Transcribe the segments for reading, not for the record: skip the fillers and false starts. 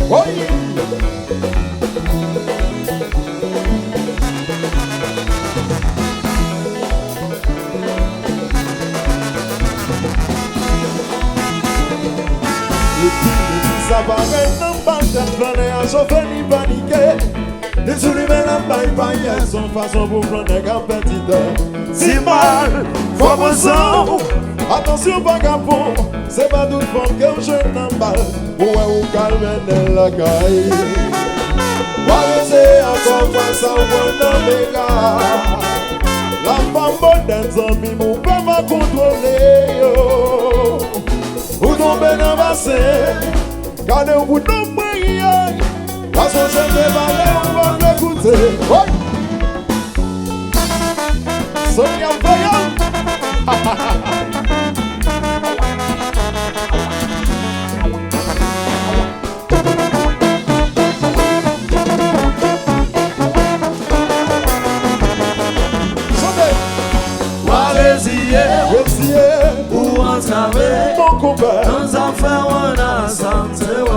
Oui. Ça va maintenant pas de planer à chauffer ni paniquer. Des souris la paille paille son façon pour prendre un petit si mal, faut bon attention vagabond, c'est pas toute forme que je n'emballe. Ouais ou calme la caille. Ouais c'est encore moi ça ou dans les gars. La femme bonne des amis mon père m'a contrôlé. Ou tomber dans ma scène. Gardez au bout de nos prières. Parce que je vais parler, on va l'écouter. Ouais. Sonia Voyant. Ou entraver mon copain, nos enfants on a santé, on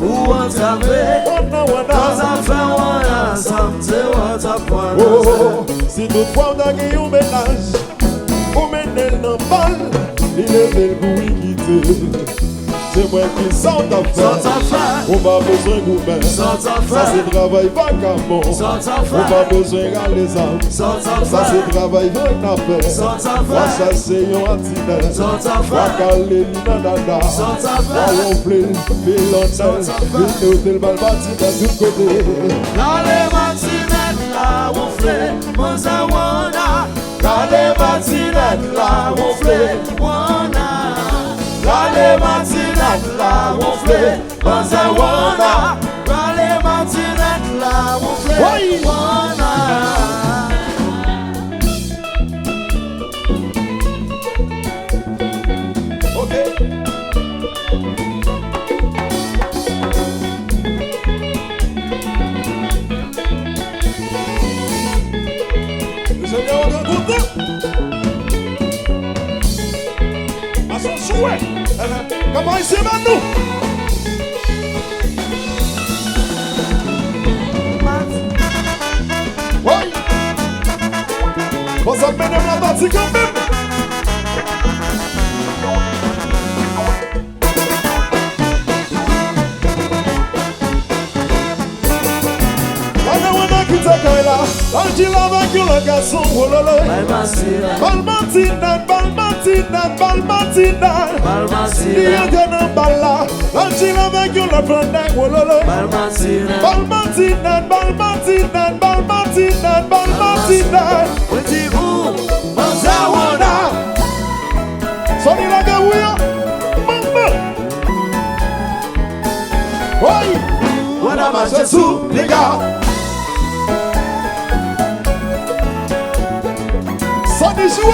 ou entraver nos enfants on a santé, oh, si toutefois on a gagné un ménage, on mène dans balle, il est belle pour y quitter. C'est moi qui sort à faire. On va besoin de gourmet. Ça c'est travail vagabond. On va besoin de les âmes. Ça c'est travail vraiment affaire. On va chasser un antinet. On va caler l'inanada. On va ronfler l'hôtel. Une hôtel mal bâti de tous côtés. Dans les matinettes là, ronfler, mon zawana. Dans les matinettes là, ronfler, wana. Dans les matinettes là, ronfler, mon zawana. Dans les matinettes là, ronfler, wana. Comment ici maintenant? Oui. Bon, ça mène la partie quand même. Le garçon, oh là là. Balmatinat, il y a un balla. L'angile avec you la prendre, oh là là. Balmatinat. Petit-vous, Manzawana. Sonny la gawouya, maman. Oui, on a marché sous les gars. Sonny joue,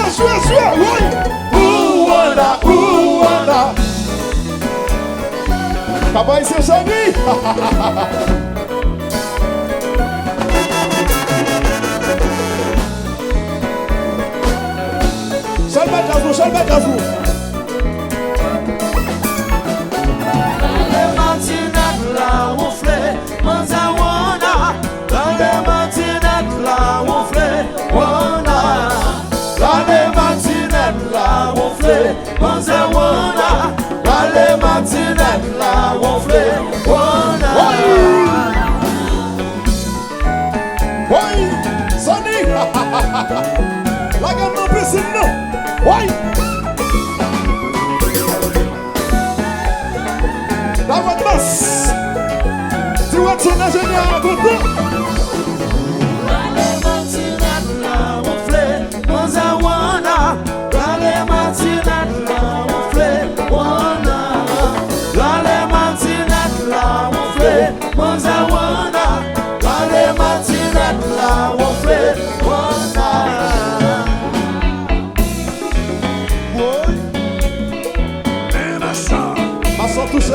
oui. Ouanda. Papa ici, Sonny. Chalbert à vous. Les matinettes là, on fait, Manzawana. Dans les matinettes là, on fait, wana. Dans les matinettes là, on fait, Manzawana. Dans les matinettes là, on fait, wana. Oui, Sonny. La gamme non plus, non. Oui. Dans votre masse. Tu vois ton ingénieur à côté. Dans les matinettes là, on fait, Manzawana. Dans les matinettes là, on fait, wana. Dans les matinettes là, on fait, Manzawana. Dans les matinettes là, on fait, wana. Touché.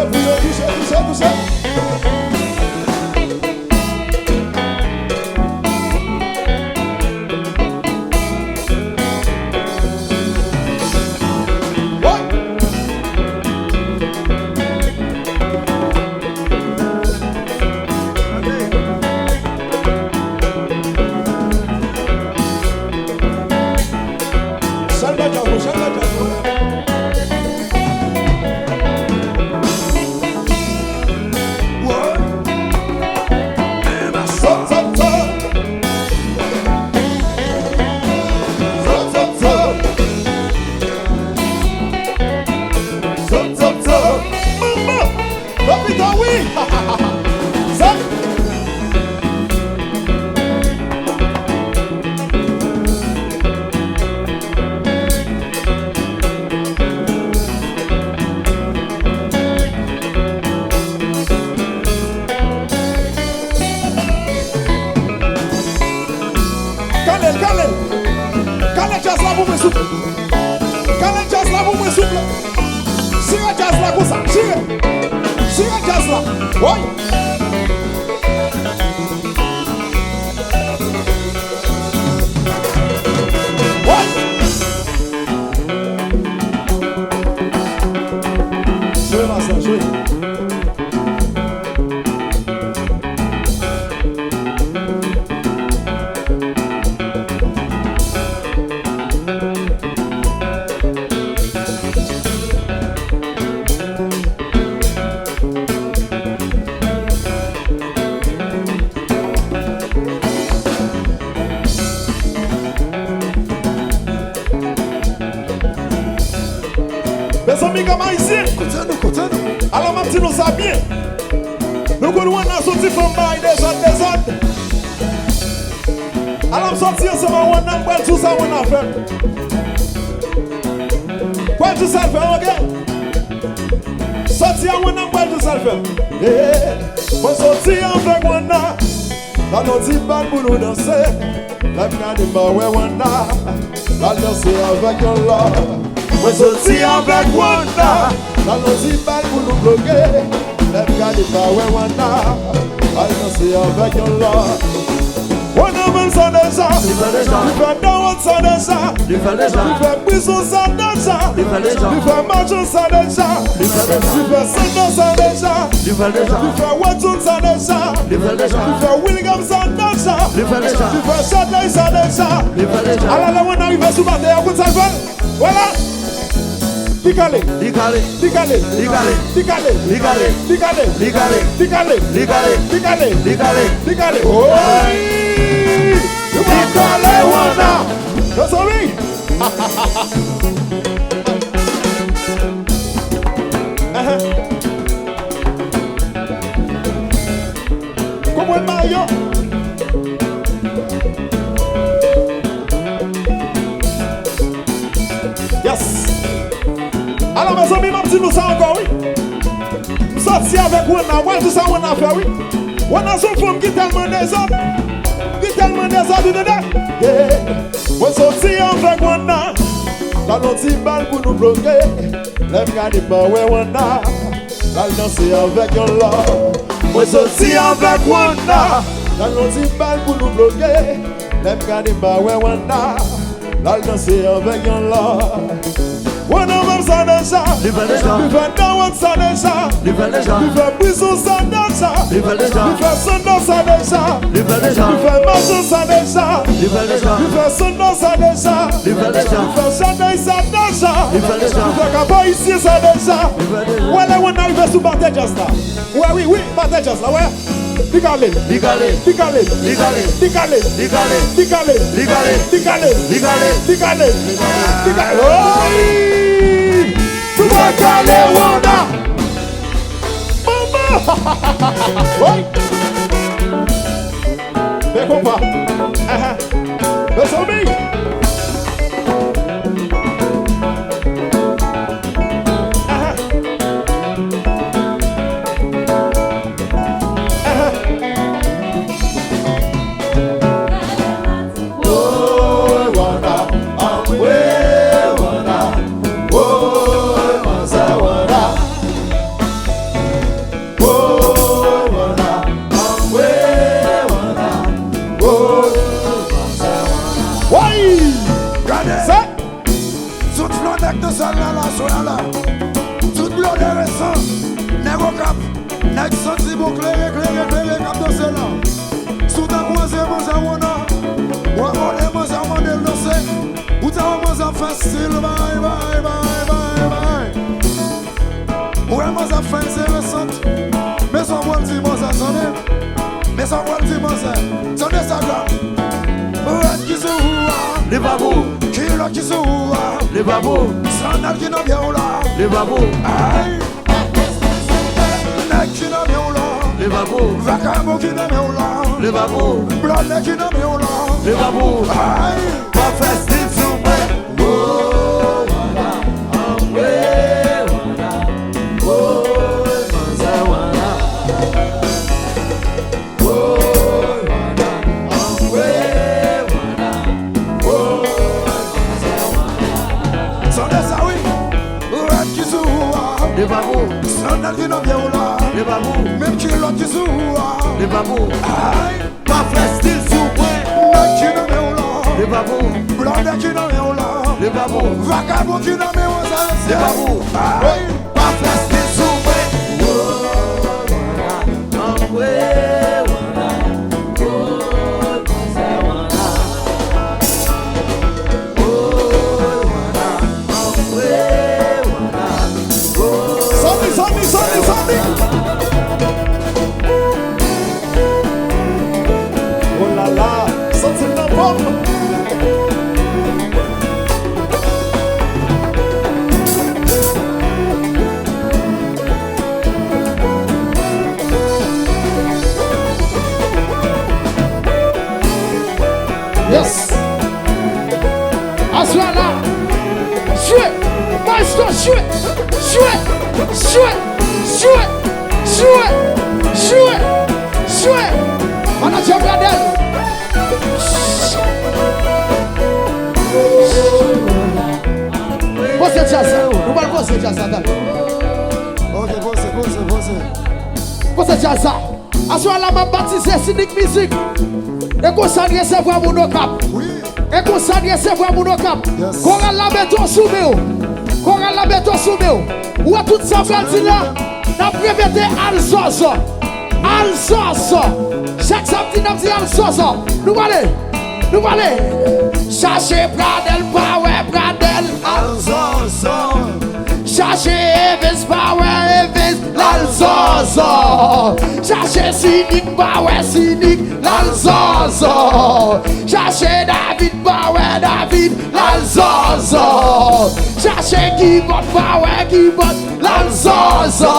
pour me souffler. Quand le jazz là pour me souffler. Si le jazz là comme ça, si le jazz là, oui. Jouez ma soeur, jouez. Mes amis, comment ici? Continue. Alors, même si nous sommes bien, nous connaissons la sortie from by des autres. Alors, sortir ensemble, on a tout ça, on a fait. Quoi tout ça fait, ok? Sortir, on a tout ça fait. On sortir avec on a, la notre bande pour nous danser. La vie de ma ouais, on a, la danser avec un love. On sortir avec Wanda, la losie balle pour nous bloquer. Même quand il va ouais Wanda, la danser avec un lot. On a même ça déjà, il fait dans ça déjà, il fait prison ça déjà, il fait marche ça déjà, il fait Sando ça déjà, il fait Watson ça déjà, il fait William ça déjà, il fait Chadley ça déjà. Alors là on arrive sous bataille, on ça fait, voilà. Dicale. Oh, Dicale, Wanda. That's all me. Como el mayo. Yes. Alors mes amis, même si nous sommes encore, oui. Sorti avec Wanda, ouais, tout ça on a fait, oui. On a son femme qui tellement des autres. Dedans. Yeah. On sorti avec Wanda. La notre balle pour nous bloquer. L'aime garder pas, ouais, Wanda. La danser avec un lot. On sorti avec Wanda. La notre balle pour nous bloquer. L'aime garder pas, ouais, Wanda. La danser avec un lot. On a même ça déjà, il fait dans ça déjà, il fait prison ça déjà, il fait Sando ça déjà, il fait marche ça déjà, il fait Sando ça déjà, il fait Chadley ça déjà, il fait Cabo ici ça déjà. Voilà, on arrive sous bataille just là. Oui, bataille just là, ouais. Dicale. Tu vas caler Wanda. Mama. Oui. Mais pourquoi? Mais c'est lui. Toute l'eau de récent, négo cap, nèg senti bon clair cap dans ce là. Sous ta croisée, mon zawana, ou on est mon zaman de danser, ou ta mon zan facile, bye. Ou est mon zan fin c'est récent, mais son bon dit mon zan sonne, mais son bon dit mon zan, son Instagram. Ou qui se voit, les babous, qui là qui se voit, les babous. Nèg qui n'a bien ou là, les babous. Aïe. Nèg qui n'a bien ou là, les babous. Vacamo qui n'a bien ou là, les babous. Blanc nèg qui n'a bien ou là, les babous. Aïe. Pas festif sous moi. Oh, Wanda, Wanda. Oh, Manza Wanda. Oh, Wanda, Wanda. Oh, Manza Wanda. Les babous. Sandal qui n'a bien ou là. Les babous. Même qui l'autre qui sous. Les babous. Aïe. Pas frère style souverain. Nèg qui n'a bien ou là. Les babous. Blonde qui n'a bien ou là. Les babous. Vagabond qui n'a bien ou là. Les babous. Aïe. Pas frère style souverain. Sorry. Oh là là, c'est la pomme. Yes. Aswala. Jouez. Maestro, jouez. Jouez. Manager Bradel. Você já sabe. Você já sabe. Ok, você. Você já sabe. Aswala m'a baptisé Cynic Music. Et qu'on s'en recevoir mon cap. Oui. Et qu'on s'en recevoir mon cap. Yes. Qu'on a la béton sous meu. Ou à toute sa belle là. N'a prévété Alzozo. Chaque samedi n'a dit Alzozo. Nous allez. Cherchez Bradel Power, Bradel Alzozo. Cherchez Evis Power, Evis l'Alzozo. Cherchez Cynic Power, Cynic l'Alzozo. Cherchez David Power, David l'Alzozo. Cherchez Keyboard Power, Keyboard l'Alzozo.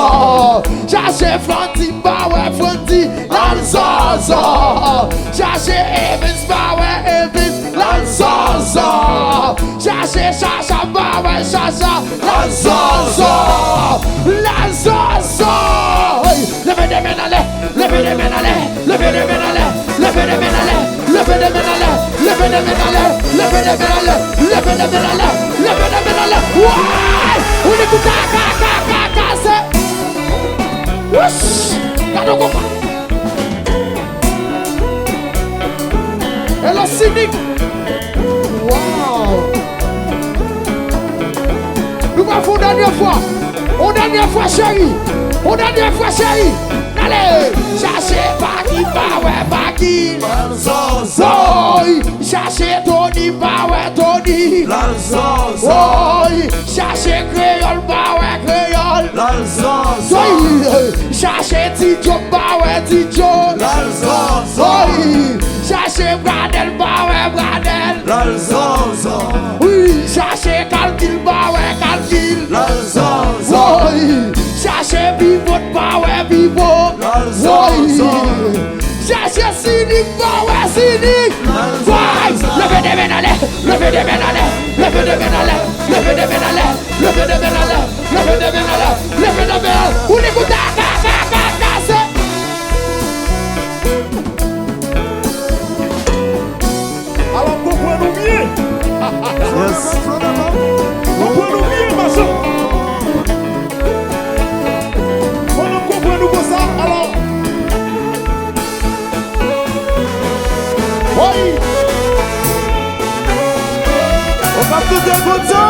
Cherchez Fronty Power, Fronty l'Alzozo. Cherchez Evans Power, Evans l'Alzozo. Cherchez Chacha Power, Chacha l'Alzozo. Levez des mains allez, levez des mains allez, levez des mains allez, levez des mains allez, levez des mains allez, levez des mains allez, levez des mains allez, levez des mains allez, levez des mains allez. Ouais! On écoute c'est. Wesh! Gardons combat. Et le cynique. Wow! Nous allons une dernière fois, chérie. Allez, cherchez Paki Power, Paki L'Alzozo. Cherchez Tony Power, Tony L'Alzozo. Cherchez Créole Power, Créole L'Alzozo. Cherchez Tijo Power, Tijo L'Alzozo. Cherchez Bradel Power, Bradel L'Alzozo. Oui, cherchez Calvin Power, Calvin L'Alzozo. Cherchez Pivot Power, Pivot L'Alzozo. Cherchez Cynic Power, Cynic Levez des mains allez, levez des mains allez, levez des mains allez, levez des mains allez, levez des mains allez, levez des mains allez, levez des mains allez. On écoute Alors comprenez-nous bien. Yes. Comprenez-nous bien, ma soeur. Comprenez-nous comme ça. Alors. Oui. On va tout dégoûter.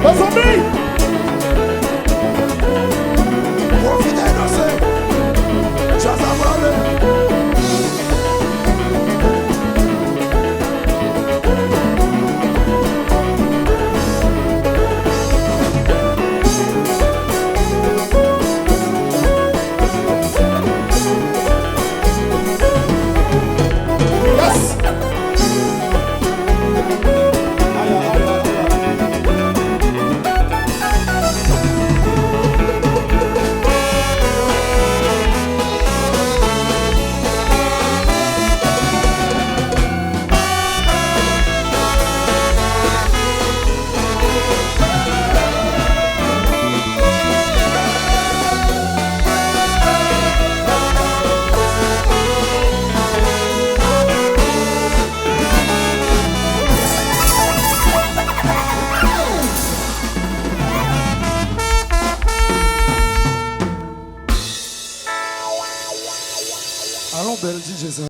Les amis. Profitez de ça. Ça va aller. Yes. Aïe, aïe, aïe, aïe. DJ ça.